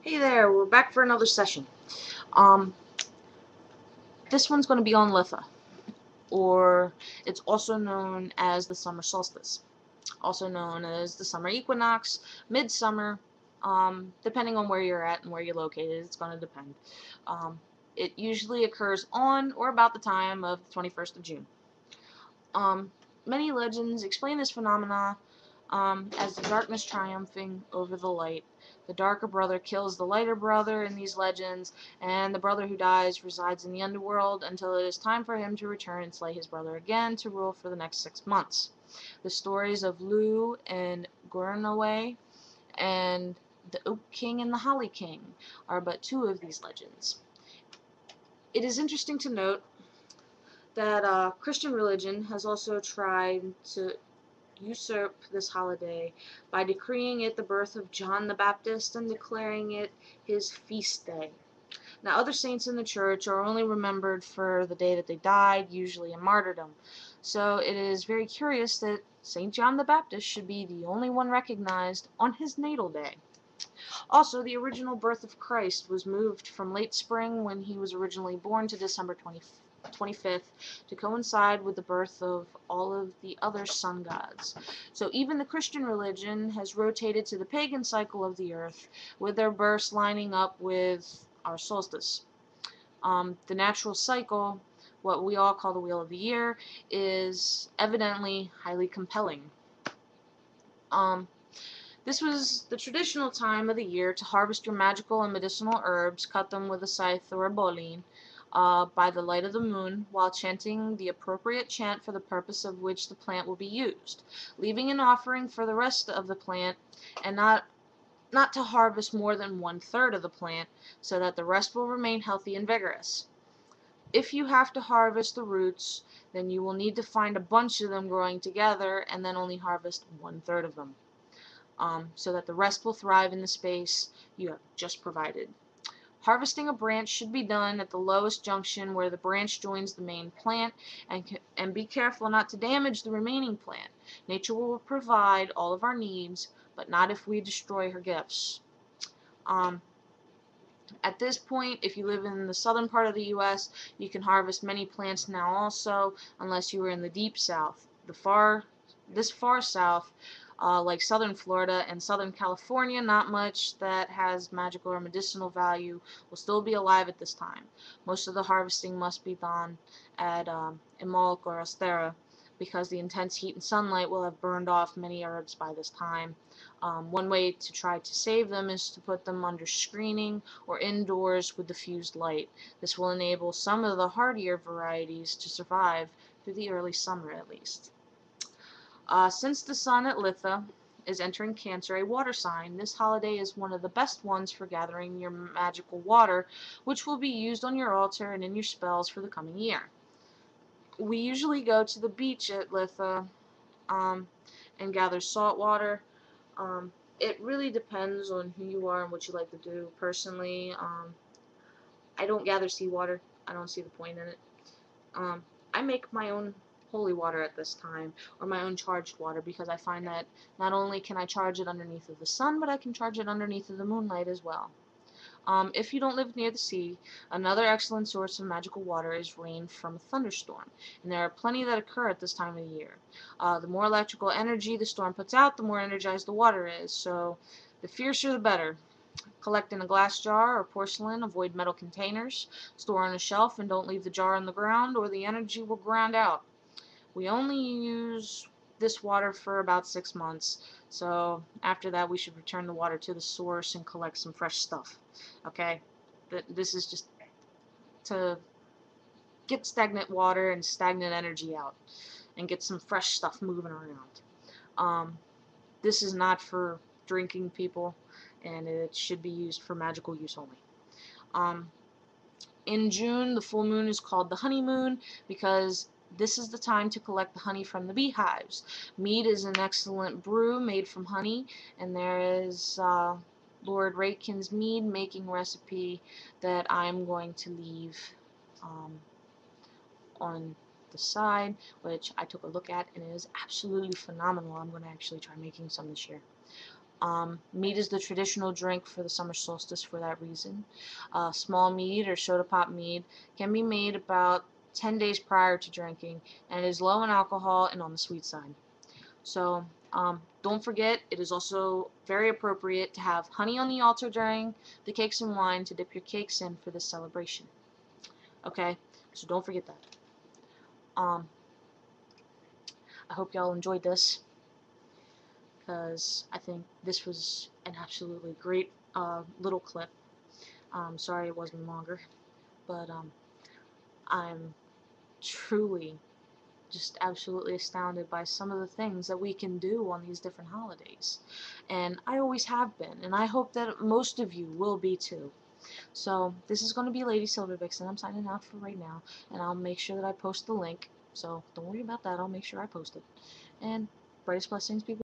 Hey there, we're back for another session. Um, this one's going to be on Litha, or it's also known as the summer solstice, also known as the summer equinox, midsummer, depending on where you're at and where you're located, it's going to depend. Um, it usually occurs on or about the time of the 21st of June. Um, Many legends explain this phenomena as the darkness triumphing over the light. The darker brother kills the lighter brother in these legends, and the brother who dies resides in the underworld until it is time for him to return and slay his brother again to rule for the next 6 months. The stories of Lu and Gurnaway and the Oak King and the Holly King are but two of these legends. It is interesting to note that Christian religion has also tried to usurp this holiday by decreeing it the birth of John the Baptist and declaring it his feast day. Now, other saints in the church are only remembered for the day that they died, usually in martyrdom. So it is very curious that St. John the Baptist should be the only one recognized on his natal day. Also, the original birth of Christ was moved from late spring when he was originally born to December 25th to coincide with the birth of all of the other sun gods. So even the Christian religion has rotated to the pagan cycle of the earth, with their births lining up with our solstice. The natural cycle, what we all call the wheel of the year, is evidently highly compelling. Um, This was the traditional time of the year to harvest your magical and medicinal herbs, cut them with a scythe or a bowline, by the light of the moon, while chanting the appropriate chant for the purpose of which the plant will be used, leaving an offering for the rest of the plant, and not to harvest more than 1/3 of the plant, so that the rest will remain healthy and vigorous. If you have to harvest the roots, then you will need to find a bunch of them growing together, and then only harvest 1/3 of them. So that the rest will thrive in the space you have just provided. Harvesting a branch should be done at the lowest junction where the branch joins the main plant, and be careful not to damage the remaining plant. Nature will provide all of our needs, but not if we destroy her gifts. Um, at this point, if you live in the southern part of the U.S., you can harvest many plants now also, unless you are in the deep south. This far south, like southern Florida and southern California, not much that has magical or medicinal value will still be alive at this time. Most of the harvesting must be done at Imolc or Ostera, because the intense heat and sunlight will have burned off many herbs by this time. One way to try to save them is to put them under screening or indoors with diffused light. This will enable some of the hardier varieties to survive through the early summer at least. Since the sun at Litha is entering Cancer, a water sign, this holiday is one of the best ones for gathering your magical water, which will be used on your altar and in your spells for the coming year. We usually go to the beach at Litha um, and gather salt water. It really depends on who you are and what you like to do. Personally, I don't gather seawater. I don't see the point in it. Um, I make my own holy water at this time, or my own charged water, because I find that not only can I charge it underneath of the sun, but I can charge it underneath of the moonlight as well. If you don't live near the sea, another excellent source of magical water is rain from a thunderstorm, and there are plenty that occur at this time of the year. The more electrical energy the storm puts out, the more energized the water is, so the fiercer the better. Collect in a glass jar or porcelain, avoid metal containers, store on a shelf, and don't leave the jar on the ground or the energy will ground out. We only use this water for about 6 months, so after that we should return the water to the source and collect some fresh stuff. Okay? This is just to get stagnant water and stagnant energy out and get some fresh stuff moving around. Um, this is not for drinking, people, and it should be used for magical use only. Um, in June, the full moon is called the honeymoon because this is the time to collect the honey from the beehives. Mead is an excellent brew made from honey, and there is Lord Rakin's mead making recipe that I'm going to leave um, on the side, which I took a look at, and it is absolutely phenomenal. I'm going to actually try making some this year. Mead is the traditional drink for the summer solstice for that reason. Small mead or soda pop mead can be made about 10 days prior to drinking and is low in alcohol and on the sweet side. So don't forget, it is also very appropriate to have honey on the altar during the cakes and wine to dip your cakes in for this celebration. Okay, so don't forget that. I hope y'all enjoyed this, because I think this was an absolutely great little clip. Sorry it wasn't longer, but I'm truly just absolutely astounded by some of the things that we can do on these different holidays. And I always have been, and I hope that most of you will be too. So this is going to be Lady Silver Vixen. I'm signing out for right now, and I'll make sure that I post the link. So don't worry about that. I'll make sure I post it. And brightest blessings, people.